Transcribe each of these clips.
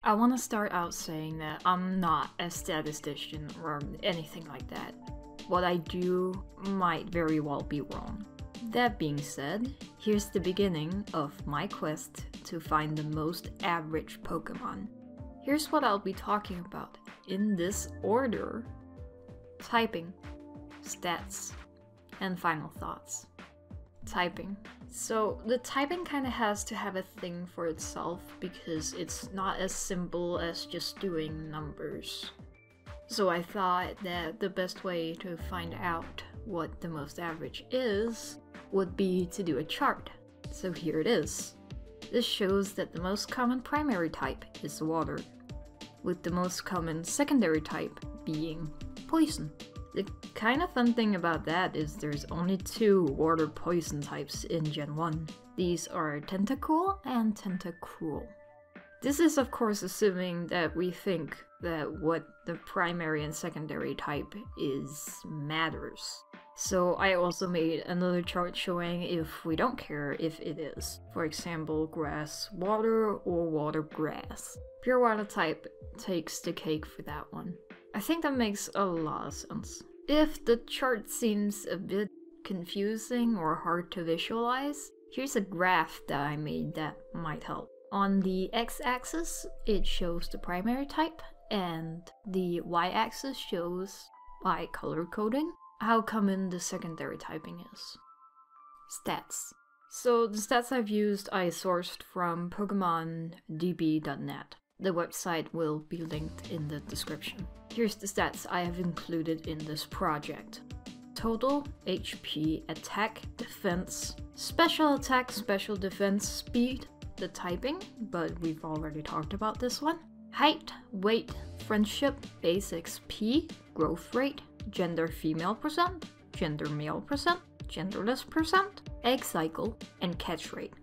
I want to start out saying that I'm not a statistician or anything like that. What I do might very well be wrong. That being said, here's the beginning of my quest to find the most average Pokemon. Here's what I'll be talking about in this order: typing, stats, and final thoughts. Typing. So the typing kind of has to have a thing for itself because it's not as simple as just doing numbers. So I thought that the best way to find out what the most average is would be to do a chart. So here it is. This shows that the most common primary type is water, with the most common secondary type being poison. The kind of fun thing about that is there's only 2 water poison types in Gen 1. These are Tentacool and Tentacruel. This is of course assuming that we think that what the primary and secondary type is matters. So I also made another chart showing if we don't care if it is. For example, grass water or water grass. Pure water type takes the cake for that one. I think that makes a lot of sense. If the chart seems a bit confusing or hard to visualize, here's a graph that I made that might help. On the x-axis, it shows the primary type, and the y-axis shows, by color coding, how common the secondary typing is. Stats. So the stats I've used I sourced from PokemonDB.net. The website will be linked in the description. Here's the stats I have included in this project. Total HP, attack, defense, special attack, special defense, speed, the typing, but we've already talked about this one. Height, weight, friendship, base XP, growth rate, gender female percent, gender male percent, genderless percent, egg cycle, and catch rate.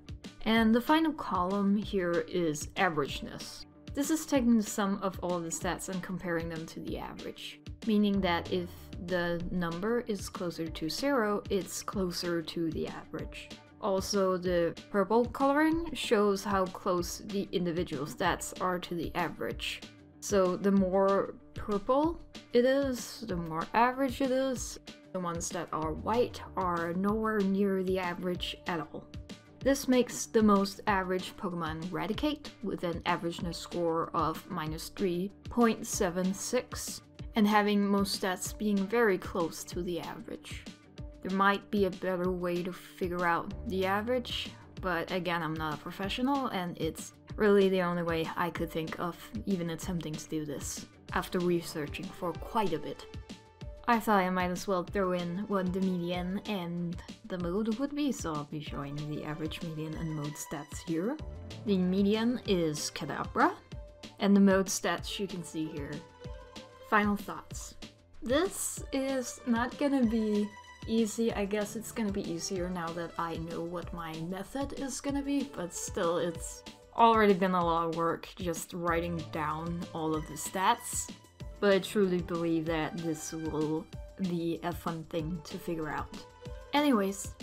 And the final column here is averageness. This is taking the sum of all the stats and comparing them to the average, meaning that if the number is closer to 0, it's closer to the average. Also, the purple coloring shows how close the individual stats are to the average. So the more purple it is, the more average it is. The ones that are white are nowhere near the average at all. This makes the most average Pokemon Raticate with an averageness score of -3.76 and having most stats being very close to the average. There might be a better way to figure out the average, but again, I'm not a professional and it's really the only way I could think of even attempting to do this after researching for quite a bit. I thought I might as well throw in what the median and the mode would be, so I'll be showing the average, median, and mode stats here. The median is Kadabra, and the mode stats you can see here. Final thoughts. This is not gonna be easy. I guess it's gonna be easier now that I know what my method is gonna be, but still it's already been a lot of work just writing down all of the stats. But I truly believe that this will be a fun thing to figure out. Anyways,